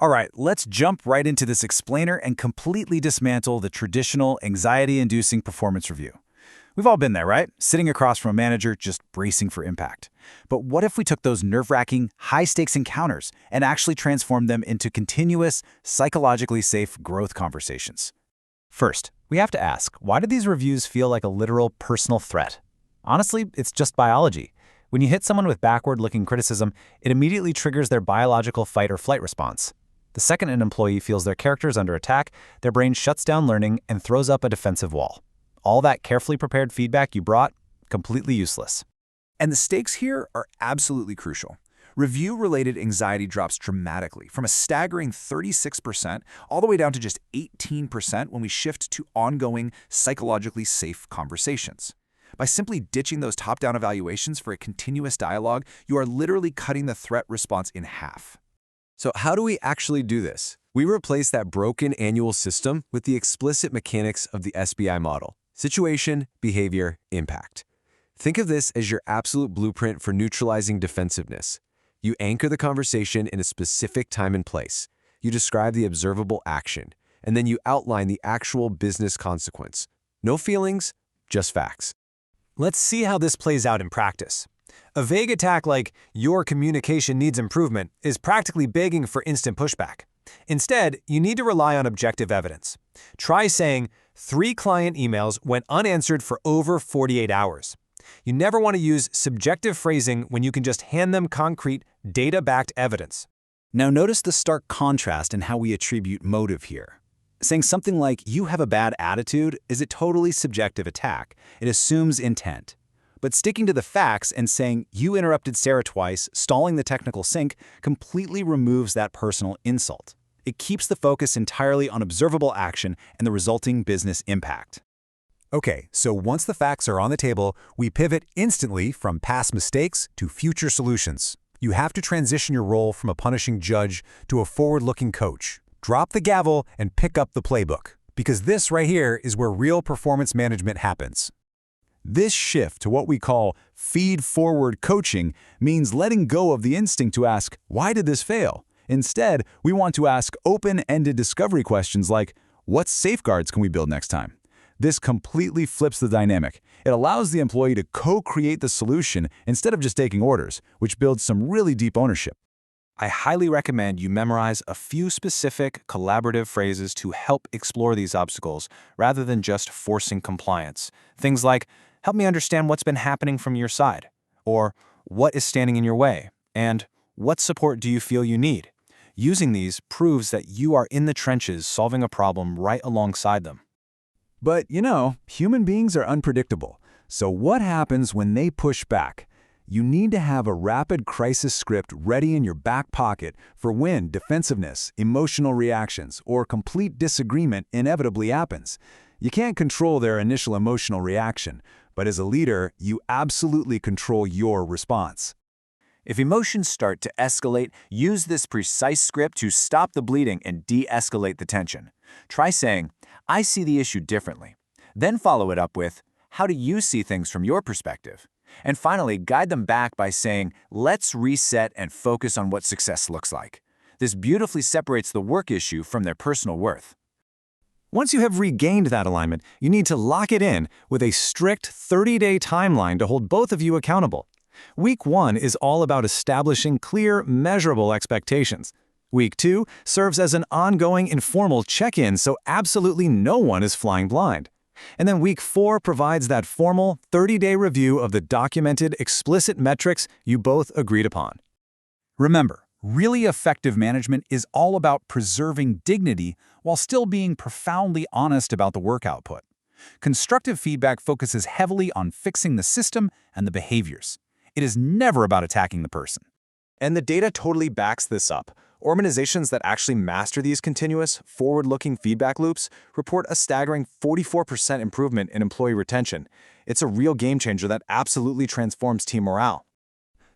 All right, let's jump right into this explainer and completely dismantle the traditional anxiety-inducing performance review. We've all been there, right? Sitting across from a manager, just bracing for impact. But what if we took those nerve-wracking, high-stakes encounters and actually transformed them into continuous, psychologically safe growth conversations? First, we have to ask, why do these reviews feel like a literal personal threat? Honestly, it's just biology. When you hit someone with backward-looking criticism, it immediately triggers their biological fight or flight response. The second an employee feels their character is under attack, their brain shuts down learning and throws up a defensive wall. All that carefully prepared feedback you brought, completely useless. And the stakes here are absolutely crucial. Review-related anxiety drops dramatically, from a staggering 36% all the way down to just 18% when we shift to ongoing, psychologically safe conversations. By simply ditching those top-down evaluations for a continuous dialogue, you are literally cutting the threat response in half. So how do we actually do this? We replace that broken annual system with the explicit mechanics of the SBI model: situation, behavior, impact. Think of this as your absolute blueprint for neutralizing defensiveness. You anchor the conversation in a specific time and place. You describe the observable action, and then you outline the actual business consequence. No feelings, just facts. Let's see how this plays out in practice. A vague attack like, "Your communication needs improvement," is practically begging for instant pushback. Instead, you need to rely on objective evidence. Try saying, 3 client emails went unanswered for over 48 hours. You never want to use subjective phrasing when you can just hand them concrete, data-backed evidence. Now notice the stark contrast in how we attribute motive here. Saying something like, "You have a bad attitude," is a totally subjective attack. It assumes intent. But sticking to the facts and saying, "You interrupted Sarah twice, stalling the technical sync," completely removes that personal insult. It keeps the focus entirely on observable action and the resulting business impact. Okay, so once the facts are on the table, we pivot instantly from past mistakes to future solutions. You have to transition your role from a punishing judge to a forward-looking coach. Drop the gavel and pick up the playbook, because this right here is where real performance management happens. This shift to what we call feed-forward coaching means letting go of the instinct to ask, "Why did this fail?" Instead, we want to ask open-ended discovery questions like, "What safeguards can we build next time?" This completely flips the dynamic. It allows the employee to co-create the solution instead of just taking orders, which builds some really deep ownership. I highly recommend you memorize a few specific, collaborative phrases to help explore these obstacles rather than just forcing compliance. Things like, "Help me understand what's been happening from your side," or "What is standing in your way?" and "What support do you feel you need?" Using these proves that you are in the trenches solving a problem right alongside them. But, human beings are unpredictable. So what happens when they push back? You need to have a rapid crisis script ready in your back pocket for when defensiveness, emotional reactions, or complete disagreement inevitably happens. You can't control their initial emotional reaction, but as a leader, you absolutely control your response. If emotions start to escalate, use this precise script to stop the bleeding and de-escalate the tension. Try saying, "I see the issue differently." Then follow it up with, "How do you see things from your perspective?" And finally, guide them back by saying, "Let's reset and focus on what success looks like." This beautifully separates the work issue from their personal worth. Once you have regained that alignment, you need to lock it in with a strict 30-day timeline to hold both of you accountable. Week 1 is all about establishing clear, measurable expectations. Week 2 serves as an ongoing informal check-in so absolutely no one is flying blind. And then Week 4 provides that formal 30-day review of the documented, explicit metrics you both agreed upon. Remember, really effective management is all about preserving dignity while still being profoundly honest about the work output. Constructive feedback focuses heavily on fixing the system and the behaviors. It is never about attacking the person. And the data totally backs this up. Organizations that actually master these continuous, forward-looking feedback loops report a staggering 44% improvement in employee retention. It's a real game changer that absolutely transforms team morale.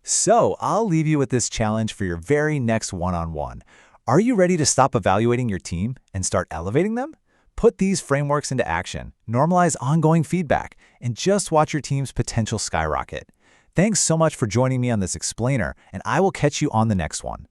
So, I'll leave you with this challenge for your very next one-on-one. Are you ready to stop evaluating your team and start elevating them? Put these frameworks into action, normalize ongoing feedback, and just watch your team's potential skyrocket. Thanks so much for joining me on this explainer, and I will catch you on the next one.